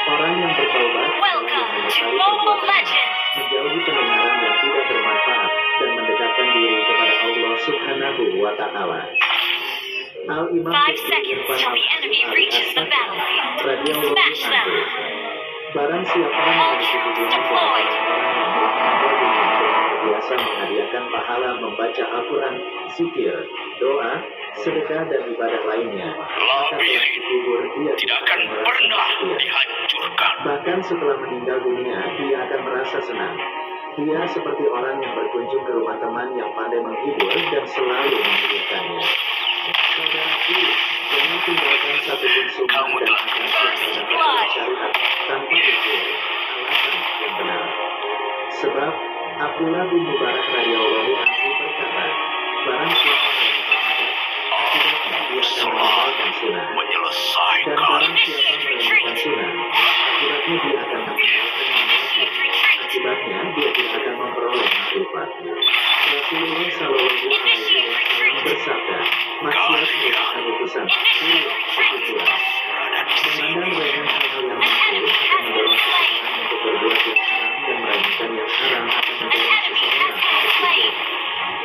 Orang yang bertaubat adalah yang Welcome to menyesali Mobile perbuatannya, Legends! menjauhi pendengaran yang tidak bermanfaat, dan mendekatkan diri kepada Allah Subhanahu wa Ta'ala. Al-Imam 5 seconds till the enemy reaches the battlefield. radhiyallahu Smash them! anhu, barang siapa All memiliki troops hubungan dengan deployed! orang-orang yang telah meninggal dunia dengan biasa menghadiahkan pahala membaca Al-Quran, zikir, doa, sedekah dan ibadah lainnya, maka telah dikubur dia tidak akan merasa pernah bahagia. dihancurkan. Bahkan setelah meninggal dunia, dia akan merasa senang. Dia seperti orang yang berkunjung ke rumah teman yang pandai menghibur dan selalu memuliakannya. Saudaraku, jangan tinggalkan satupun sunnah dan akan syariat tanpa usul alasan yang benar. Sebab Abdullah bin Mubarak radhiyallahu anhu berkata, barang siapa yang beradat, akibatnya dia akan meninggalkan sunnah. Dan Menyelesaikan. barang siapa melakukan sunnah, akibatnya dia akan meninggalkan manasik. Akibatnya dia tidak akan memperoleh makrifat. Rasulullah Shallallahu Alaihi Wasallam bersabda, maksiat merupakan utusan kesyukuran. Memandang remeh hal-hal yang makruh akan mendorong seseorang untuk berbuat yang haram dan meremehkan yang haram akan mendorong seseorang untuk berbuat.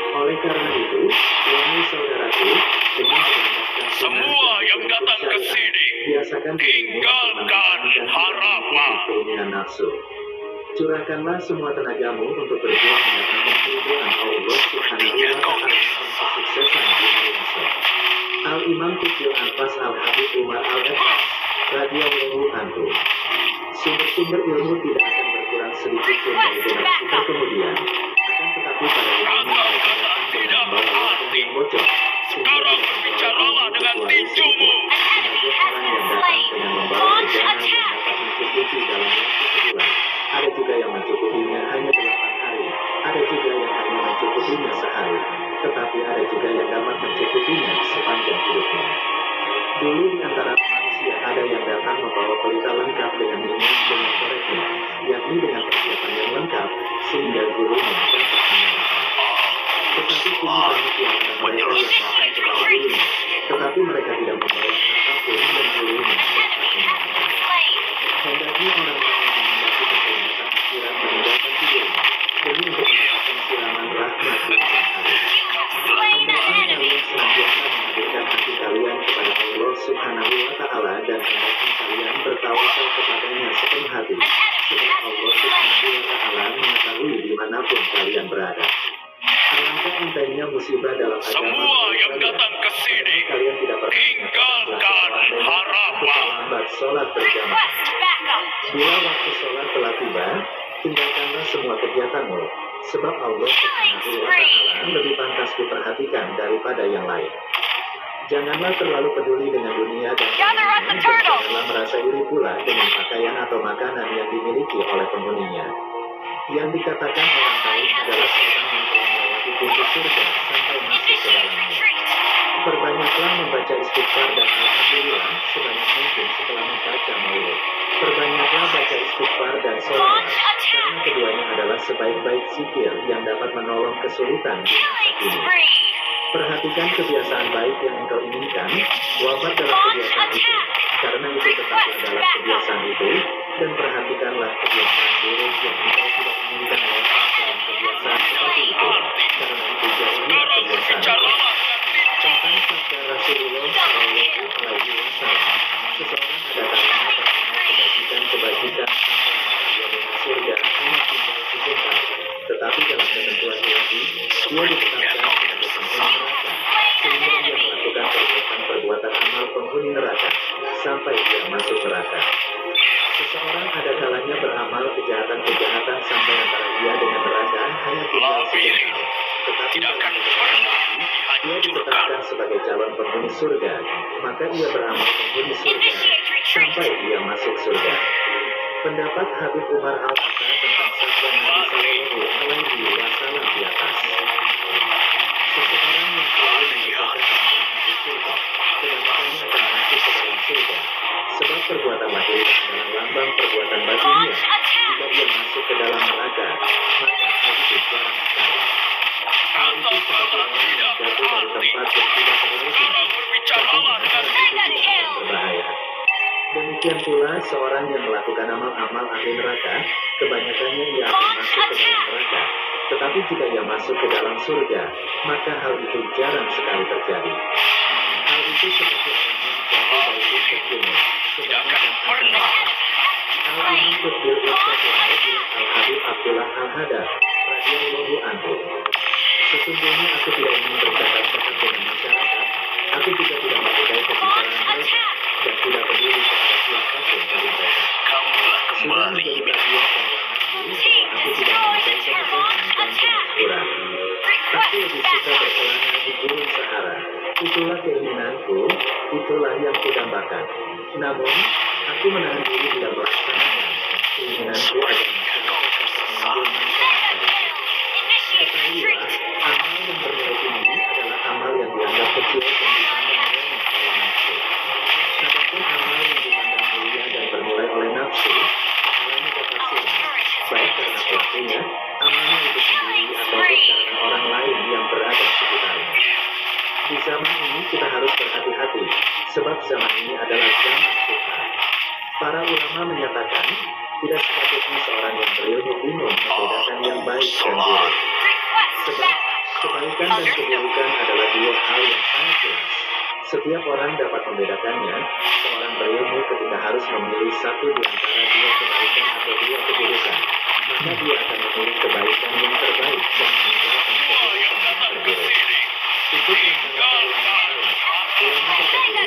Oleh karena itu, wahai saudaraku, dengan melandaskan Semua yang datang ke sini, biasakan tinggalkan harapan. keinginan nafsu. Curahkanlah semua tenagamu untuk berjuang mendatangkan keridhaan Allah Subhanahu wa Ta'ala dan kesuksesan di hari esok. Al-Imam Tujuh Anfas Al-Habib Umar Al-Abbas radhiyallahu anhu. Sumber-sumber ilmu tidak akan berkurang sedikit pun dari generasi kemudian. Akan tetapi pada umumnya mereka datang dengan membawa wadah yang bocor. Sekarang berbicaralah dengan tinjumu. Sebagai orang yang datang dengan membawa kejahatan yang dapat mencukupi dalam waktu sebulan. Ada juga yang mencukupinya hanya 8 hari. Ada juga yang hanya mencukupinya sehari. Tetapi ada juga yang dapat mencukupinya sepanjang hidupnya. Dulu di antara manusia ada yang datang membawa pelita lengkap dengan minyak dan koreknya, yakni dengan persiapan yang lengkap, sehingga gurunya dapat menyalakan. Tetapi kini banyak di antara mereka yang datang kepada gurunya, tetapi mereka tidak membawa apapun dan gurunya dapat menyalakan. Hendaknya orang-orang yang memiliki kesehatan pikiran meninggalkan tidurnya, demi untuk mendapatkan siraman rahmat di malam hari. Hendaknya kalian senantiasa menghadirkan hati kalian kepada Allah Subhanahu wa Ta'ala dan hendaknya kalian bertawakal kepadanya sepenuh hati. Sebab Allah Subhanahu wa Ta'ala mengetahui dimanapun kalian berada. Alangkah entengnya musibah dalam agama. Semua yang datang ke sini, Kalian tidak pernah tinggalkan harapan. terlambat sholat berjamaah. Bila waktu sholat telah tiba, tinggalkanlah semua kegiatanmu. Sebab Allah Subhanahu wa Ta'ala lebih pantas diperhatikan daripada yang lain. Janganlah terlalu peduli dengan dunia dan janganlah merasa iri pula dengan pakaian atau makanan yang dimiliki oleh penghuninya. Yang dikatakan orang baik adalah seorang yang telah melewati pintu surga sampai masuk ke dalamnya. Perbanyaklah membaca istighfar dan alhamdulillah sebanyak mungkin setelah membaca maulid. Perbanyaklah baca istighfar dan sholawat, karena keduanya adalah sebaik-baik zikir yang dapat menolong kesulitan di masa kini. Perhatikan kebiasaan baik yang engkau inginkan, wafat dalam kebiasaan itu, karena itu tetaplah dalam kebiasaan itu, dan perhatikanlah kebiasaan buruk yang engkau tidak inginkan wafat dalam kebiasaan seperti itu, karena itu jauhnya kebiasaan. Tentang sabda Rasulullah Shallallahu Alaihi Wasallam, seseorang ada kalanya beramal kebajikan sampai dia dengan surga hanya tinggal sejengkal, tetapi dalam ketentuan ilahi, dia ditetapkan sebagai penghuni neraka, sehingga dia melakukan perbuatan amal penghuni neraka sampai dia masuk neraka. Seseorang ada kalanya beramal kejahatan sampai antara dia dengan neraka hanya tinggal sejengkal, tetapi Tidak akan dalam pernah dia ditetapkan sebagai calon penghuni surga, maka ia beramal penghuni surga sampai dia masuk surga. Pendapat Habib Umar Al-Hatta tentang sabda Nabi Sallallahu Alaihi Wasallam di atas. Seseorang yang selalu mengerjakan amalan ahli surga, kebanyakannya akan masuk ke dalam surga. Sebab perbuatan lahir adalah lambang perbuatan batinnya. Jika dia masuk ke dalam neraka, maka hal itu jarang sekali. Hal itu seperti orang yang jatuh dari tempat yang tidak terlalu tinggi. Tapi berbahaya. Demikian pula seorang yang melakukan amal-amal ahli neraka, kebanyakannya ia akan masuk ke dalam neraka. Tetapi jika ia masuk ke dalam surga, maka hal itu jarang sekali terjadi. Hal itu seperti orang yang jatuh dari puncak gunung, Tidak akan kebanyakan akan pernah. mati. Al-Imam Qutbil Irsyadullah bin Al-Habib Abdullah Al-Hadar radhiyallahu anhu. Sesungguhnya aku tidak ingin bercakap-cakap dengan masyarakat, aku juga tidak mempunyai pembicaraan mereka, dan tidak peduli kepada siapapun dari mereka. Kamu telah Sudah kembali. menjadi tabiat dan watakku bahwa aku tidak mempunyai kemegahan dan kemakmuran. Aku lebih suka berkelana di gurun Sahara. Itulah keinginanku, itulah yang kudambakan. Namun, aku menahan diri tidak melaksanakan. Keinginanku adalah masyarakat dapat mengambil manfaat darinya. Ketahuilah, amal yang bernilai tinggi adalah amal yang dianggap kecil dan dipandang remeh oleh nafsu. Adapun amal yang dipandang mulia dan bernilai oleh nafsu, pahalanya dapat silang, baik karena pelakunya, amalnya itu sendiri ataupun karena orang lain yang berada sekitarnya. Di zaman ini kita harus berhati-hati, sebab zaman ini adalah zaman syubhat. Para ulama menyatakan, tidak sepatutnya seorang yang berilmu bingung membedakan yang baik dan buruk. Sebab, kebaikan dan keburukan adalah dua hal yang sangat jelas. Setiap orang dapat membedakannya, seorang berilmu ketika harus memilih satu di antara dua kebaikan atau dua keburukan, maka dia akan memilih kebaikan yang terbaik dan meninggalkan Semua yang keburukan yang datang ke terburuk. sini, Itu yang ulama salaf. Ulama terdahulu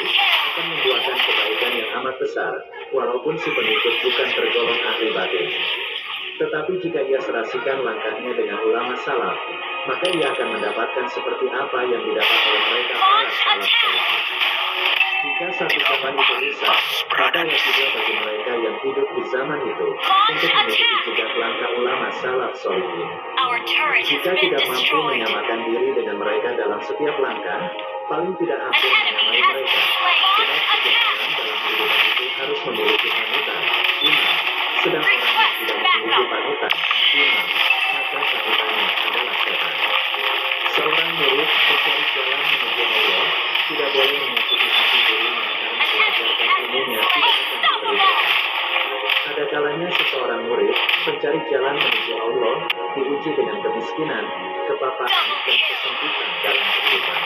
akan membuatkan kebaikan yang amat besar, walaupun si pengikut bukan tergolong ahli batin. Tetapi jika ia serasikan langkahnya dengan ulama salaf, maka ia akan mendapatkan seperti apa yang didapat oleh mereka para salaf salih. Jika satu zaman itu rusak, maka wajiblah bagi mereka yang hidup di zaman itu untuk mengikuti jejak langkah ulama salaf solihin. Our turret has Jika been tidak mampu destroyed. menyamakan diri dengan mereka dalam setiap langkah, paling tidak An hampir enemy menyamai has mereka. been slain. Sebab setiap orang dalam kehidupan itu harus memiliki panutan, imam. Sedang orang yang tidak memiliki panutan, imam, maka panutannya adalah setan. Seorang murid mencari jalan menuju Allah, tidak boleh menyakiti hati gurunya karena diajarkan ilmunya tidak akan diberikan. Ada kalanya seseorang murid mencari jalan menuju Allah diuji dengan kemiskinan, kepapahan, dan kesempitan dalam kehidupan.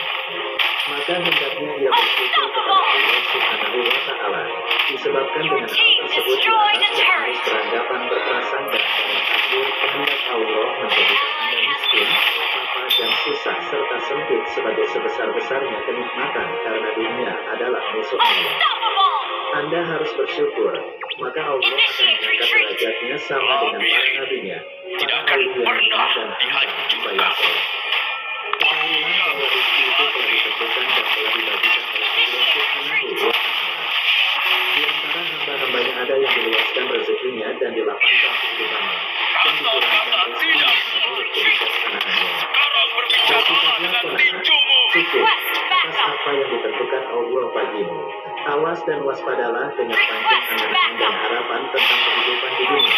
Maka hendaknya ia bersyukur kepada Allah Subhanahu wa Ta'ala. Disebabkan dengan hal tersebut di atas dan harus beranggapan berprasangka bahwa takdir kehendak Allah menjadikan Anda miskin, papa dan susah serta sempit sebagai sebesar-besarnya kenikmatan karena dunia adalah musuh Allah. Unstoppable! Anda harus bersyukur, maka Allah akan mengangkat derajatnya sama dengan para nabinya, tidak para akan aulia pernah dan hamba-hamba dihancurkan. yang soleh. Ketahuilah bahwa rezeki itu telah ditentukan dan telah dibagikan oleh Allah Subhanahu wa Ta'ala. Di antara hamba-hambanya ada yang diluaskan rezekinya dan dilapangkan kehidupannya, dan dikurangkan rezekinya menurut kebijaksanaannya. Sekarang berbicaralah Bersikaplah dengan penengah, tinjumu. cukup atas apa yang ditentukan Allah bagimu. Awas dan waspadalah dengan panjang angan-angan dan harapan tentang kehidupan di dunia,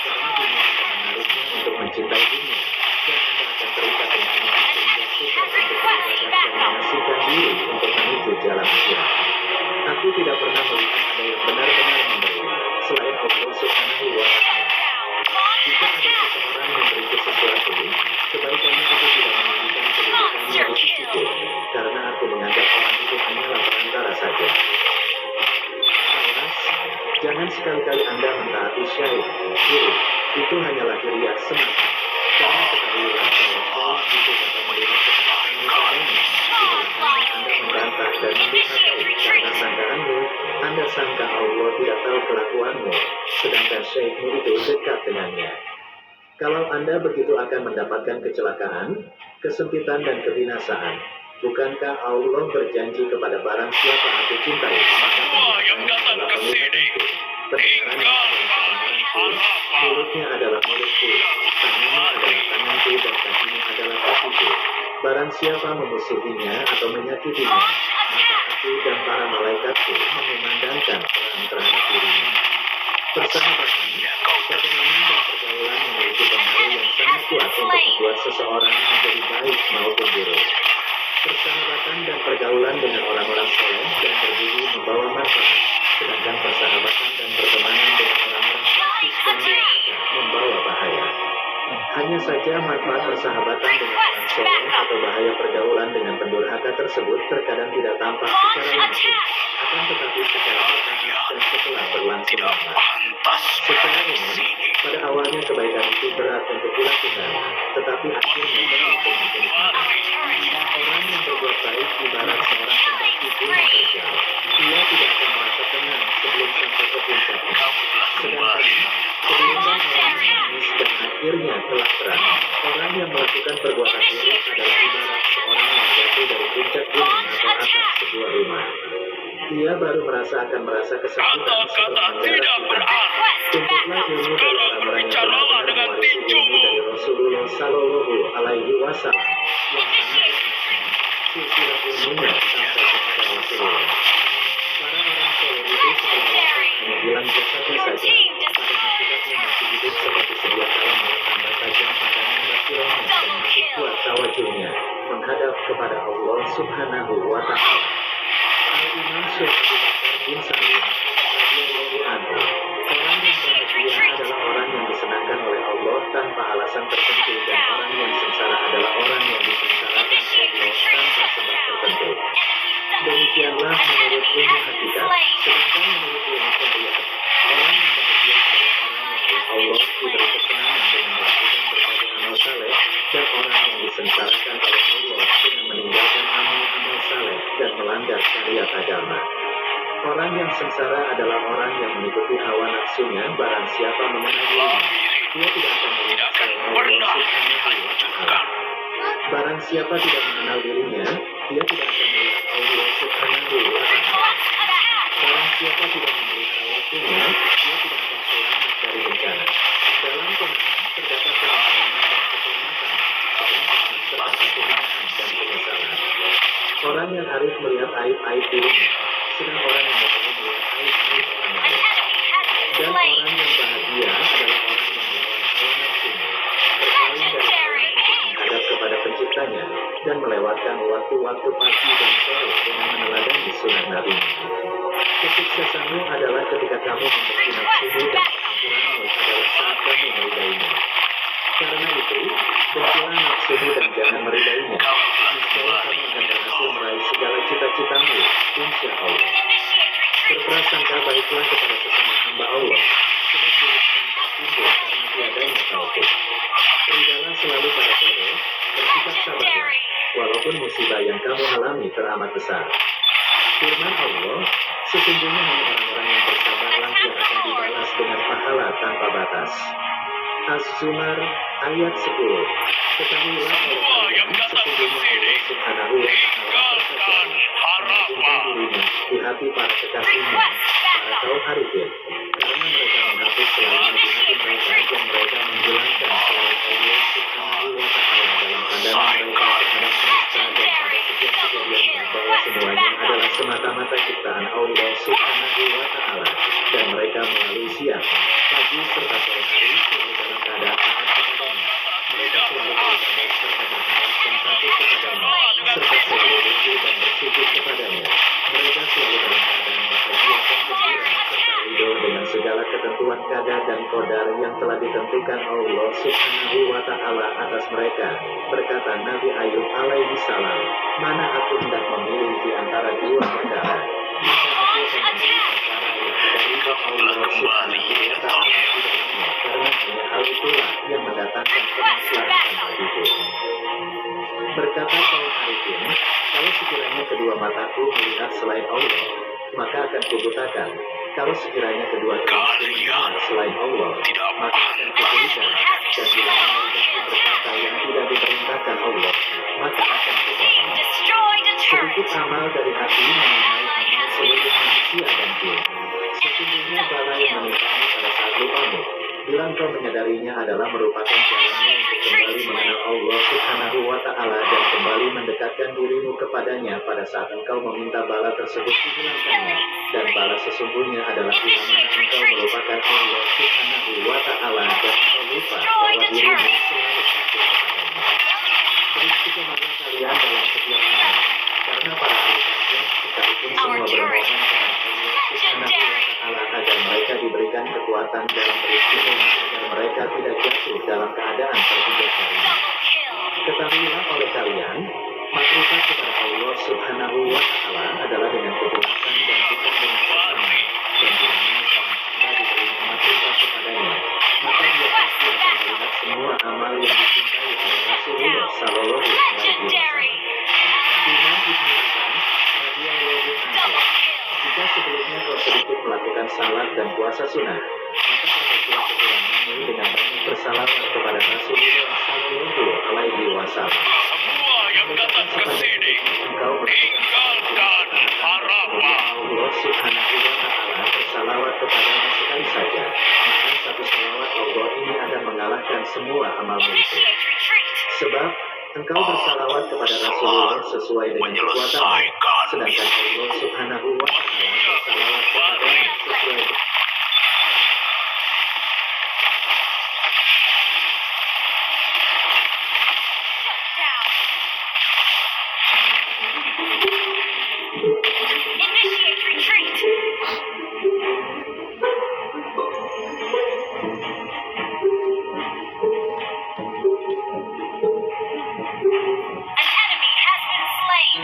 karena dunia akan menariknya untuk mencintai dunia, dan Anda akan terikat dengannya sehingga suka untuk beribadah dan mengasihkan diri untuk menuju jalan akhirat. Aku tidak pernah melihat ada yang benar-benar memberi selain Allah Subhanahu wa Ta'ala. Jika ada seseorang memberiku sesuatu, kebaikannya itu tidak menunjukkan kedudukannya di sisiku, karena aku menganggap orang itu hanyalah perantara saja. Awas, jangan sekali-kali Anda mentaati syair, guru, itu hanyalah riak semata. Karena ketahuilah bahwa syair itu dapat melihat ketaatan padanya. Tidaklah Anda membantah dan mendurhakai karena sangkaanmu, Anda sangka Allah tidak tahu kelakuanmu, sedangkan syairmu itu dekat dengannya. Kalau Anda begitu akan mendapatkan kecelakaan, kesempitan dan kebinasaan, bukankah Allah berjanji kepada barang siapa aku cintai, maka Semua yang datang ke sini, pendengarannya mulutnya adalah mulutku, tangannya adalah tanganku, dan kakinya adalah kakiku. Barang siapa memusuhinya atau menyakitinya, maka aku dan para malaikatku memandangkan perang terhadap dirinya. Persahabatan, pertemanan dan pergaulan memiliki pengaruh yang sangat kuat untuk membuat seseorang menjadi baik maupun buruk. Persahabatan dan pergaulan dengan orang-orang soleh dan berbudi membawa manfaat, sedangkan persahabatan dan pertemanan dengan orang-orang fasik dan durhaka membawa bahaya. Hanya saja manfaat persahabatan dengan orang soleh atau bahaya pergaulan dengan pendurhaka tersebut terkadang tidak tampak secara langsung, akan tetapi secara bertahap dan setelah berlangsung Tidak lama. pantas Secara berada di umum, sini. pada awalnya kebaikan itu berat untuk dilakukan, tetapi akhirnya baik dengan kenikmatan. Orang yang berbuat baik ibarat seorang pendaki gunung terjal. Ia tidak akan merasa tenang sebelum sampai ke puncaknya. Sedangkan keburukan orang yang manis dan akhirnya telah terang. Orang yang melakukan perbuatan buruk adalah ibarat seorang yang jatuh dari puncak gunung atau atap sebuah rumah. Ia baru akan merasa kesakitan setelah Kata-kata tidak mendarat di tanah. berarti. Tuntutlah ilmu dari Sekarang orang-orang yang berbicaralah benar-benar dengan mewarisi ilmu tinjumu. dari Rasulullah Sallallahu Alaihi Wasallam yang sangat silsilah ilmunya sampai kepada Rasulullah. Para orang soleh itu setelah wafat hanya hilang jasadnya saja, pada hakikatnya masih hidup seperti sedia kala tambah tajam pandangan basirahnya dan makin kuat tawajuhnya menghadap kepada Allah Subhanahu wa Ta'ala. Al-Imam Syekh Abu Bakar bin Salim radhiyallahu anhu, orang yang bahagia adalah orang yang disenangkan oleh Allah tanpa alasan tertentu, dan orang yang sengsara adalah orang yang disengsarakan Allah tanpa sebab tertentu. Demikianlah menurut ilmu hakikat. Sedangkan menurut ilmu syariat, orang yang bahagia adalah orang yang oleh Allah diberi kesenangan dengan melakukan berbagai amal saleh, dan orang yang disengsarakan oleh Allah dengan meninggalkan amal-amal saleh dan melanggar syariat agama. Orang yang sengsara adalah orang yang mengikuti hawa nafsunya. Barang siapa mengenal dirinya, dia tidak akan melihat selain Allah Subhanahu wa Ta'ala. Barang siapa tidak mengenal dirinya, dia tidak akan melihat Allah Subhanahu wa Ta'ala. Barang siapa tidak memelihara waktunya, dia tidak akan selamat dari bencana. Dalam Quran terdapat ketenangan dan keselamatan. Dalam Quran terdapat kehinaan dan penyesalan. Orang yang arif melihat aib-aib dirinya, sedang orang yang bodoh melihat aib-aib orang lain. Dan orang yang bahagia adalah orang yang melawan hawa nafsunya, berpaling dari Allah untuk menghadap kepada penciptanya, dan melewatkan waktu-waktu pagi dan sore dengan meneladani sunnah Nabi. Kesuksesanmu adalah ketika kamu membenci nafsumu, dan kemakmuranmu adalah saat kamu meridainya. Karena itu, bencilah nafsumu dan jangan meridainya. Niscaya kamu akan berhasil meraih segala cita-citamu, insya Allah. Berprasangka baiklah kepada sesama hamba Allah, sebab buruk sangka timbul karena tiadanya taufik. Ridhalah selalu pada qada, bersikap sabarlah, walaupun musibah yang kamu alami teramat besar. Firman Allah, sesungguhnya hanya orang-orang yang bersabarlah yang akan dibalas dengan pahala tanpa batas. Az-Zumar ayat 10. Ketahuilah oleh kalian, sesungguhnya Allah Subhanahu wa Ta'ala berkata, mengagungkan dirinya di hati para kekasihnya, para kaum arifin, karena mereka menghapus selain di hati mereka, dan mereka menghilangkan selain Allah Subhanahu wa Ta'ala dalam pandangan mereka terhadap semesta, dan pada setiap kejadian bahwa semuanya adalah semata-mata ciptaan Allah Subhanahu wa Ta'ala, dan mereka melalui siang, pagi serta sore hari selalu dalam keadaan taat kepadanya. Mereka selalu beribadah serta berharap dan takut kepadanya, serta selalu ruku dan bersujud kepadanya. Mereka selalu dalam keadaan bahagia dan gembira serta ridho dengan segala ketentuan qada dan qadar yang telah ditentukan Allah Subhanahu wa Ta'ala atas mereka. Berkata Nabi Ayub alaihi salam, mana aku hendak memilih di antara dua perkara, maka aku akan memilih perkara yang ada ridho Allah Subhanahu wa Ta'ala di dalamnya, karena hanya hal itulah yang mendatangkan kemaslahatan bagiku. Berkata kaum arifin, kalau sekiranya kedua mataku melihat selain Allah, maka akan kubutakan. Kalau sekiranya kedua telingaku mendengar selain Allah, maka akan kuberikan. Dan bila mengerjakan berkata yang tidak diperintahkan Allah, maka akan kupotong. Sedikit amal dari hati mengenai amal seluruh manusia dan jin. Sesungguhnya bala yang menimpamu pada saat lupamu, bila engkau menyadarinya, adalah merupakan jalanmu untuk kembali mengenal Allah Subhanahu wa Ta'ala dan kembali mendekatkan dirimu kepadanya pada saat engkau meminta bala tersebut dihilangkannya. Dan bala sesungguhnya adalah bila mana engkau melupakan Allah Subhanahu wa Ta'ala dan engkau lupa bahwa dirimu selalu patuh kepadanya. Beristiqomahlah kalian dalam setiap amal, karena para ahli tauhid sekalipun semua bermohon kepada Allah Subhanahu wa diberikan kekuatan dalam beristimewa agar mereka tidak jatuh dalam keadaan terpijak hari. Double kill. Ketahuilah oleh kalian, makrifat kepada Allah Subhanahu wa Ta'ala adalah dengan kejelasan dan bukan dengan kesamaan. Dan bila mana seorang hamba diberi makrifat kepadanya, maka dia pasti akan melihat semua amal yang dicintai oleh Rasulullah Sallallahu Alaihi Wasallam. Legendary. Imam Ibnu Abbas radhiyallahu anhu, Double kill. jika sebelumnya kau sedikit melakukan salat dan puasa sunnah, maka perbaikilah kekuranganmu dengan banyak bersalawat kepada Rasulullah Sallallahu Alaihi Wasallam. Semua yang datang ke sini, Engkau tinggalkan harapan. Allah Subhanahu wa Ta'ala bersalawat kepadamu sekali saja, maka satu salawat Allah ini akan mengalahkan semua amalmu itu. Initiate retreat. Sebab engkau bersalawat kepada Rasulullah sesuai dengan kekuatanmu, sedangkan Allah Subhanahu wa Ta'ala bersalawat kepadamu sesuai dengan Shut down. Initiate retreat. An enemy has been slain.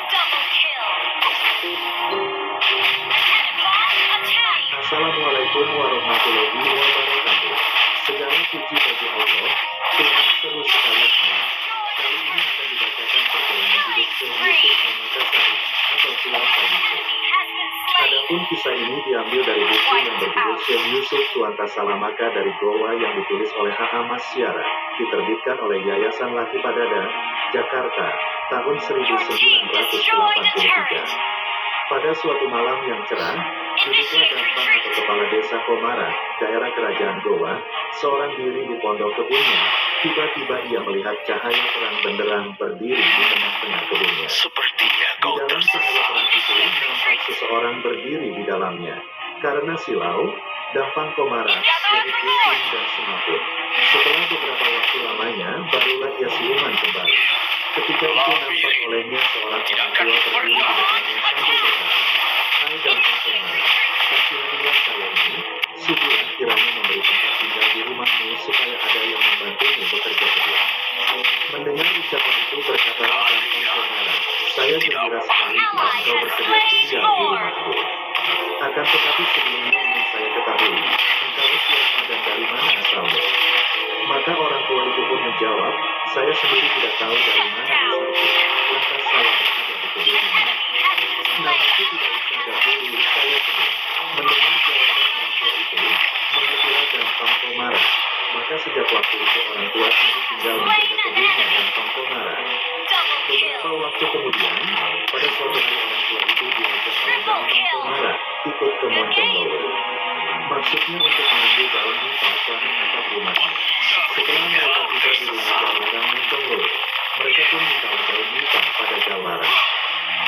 Double kill. An enemy attack. Assalamualaikum warahmatullahi wabarakatuh. Segala puji bagi Allah, Tuhan seru sekali Allah. Kali ini akan dibacakan perjalanan hidup Syekh Yusuf Al-Makassari atau Tuan Yusuf. Enemy has been slain. Adapun kisah ini diambil dari buku yang berjudul Syekh Yusuf Tuan Tasalamaka dari Goa yang ditulis oleh H.A. Masyara, diterbitkan oleh Yayasan Laki Padada, Jakarta, tahun 1983. Pada suatu malam yang cerah, hiduplah Dampang atau kepala desa Komara, daerah kerajaan Goa, seorang diri di pondok kebunnya. Tiba-tiba ia melihat cahaya terang benderang berdiri di tengah-tengah kebunnya. Sepertinya Di dalam cahaya terang itu nampak seseorang berdiri di dalamnya. Karena silau, Dampang Komara jadi pusing dan semaput. Setelah beberapa waktu lamanya, barulah ia siuman kembali. Ketika itu nampak olehnya seorang orang tua berdiri di depannya sambil berkata, "Hai Dampang Komara, kasihanilah saya ini. Sudilah kiranya memberi tempat tinggal di rumahmu supaya ada yang membantumu bekerja kedua." Mendengar ucapan itu berkatalah Dampang Komara, "Saya gembira sekali jika engkau bersedia tinggal di rumahku. Akan tetapi sebelumnya ingin saya ketahui, engkau siapa dan dari mana asalmu?" Maka orang tua itu pun menjawab, "Saya sendiri tidak tahu dari mana asalku. Lantas saya berada di kebun ini. Namaku tidak usah dahulu saya sebut." Mendengar jawaban orang tua itu, mengertilah Dampang Komara. Maka sejak waktu itu orang tua itu tinggal menjaga kebunnya Dampang Komara. Double Beberapa kill. waktu kemudian, pada suatu hari orang tua itu diajak oleh Dampang Komara ikut ke Monconglowe. Maksudnya untuk mengambil daun nipah bahan atap rumahnya. Setelah mereka tiba di rumah Jalaran Monconglowe, mereka pun minta daun nipah pada Jalaran.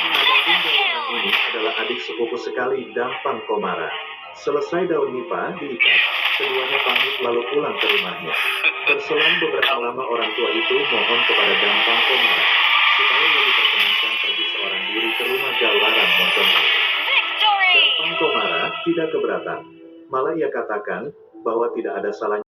Adapun Jalaran ini adalah adik sepupu sekali Dampang Komara. Selesai daun nipah diikat, keduanya pamit lalu pulang ke rumahnya. Berselang beberapa lama orang tua itu mohon kepada Dampang Komara supaya ia diperkenankan pergi seorang diri ke rumah Jalaran Monconglowe. Victory. Dampang Komara tidak keberatan. Malah ia katakan bahwa tidak ada salahnya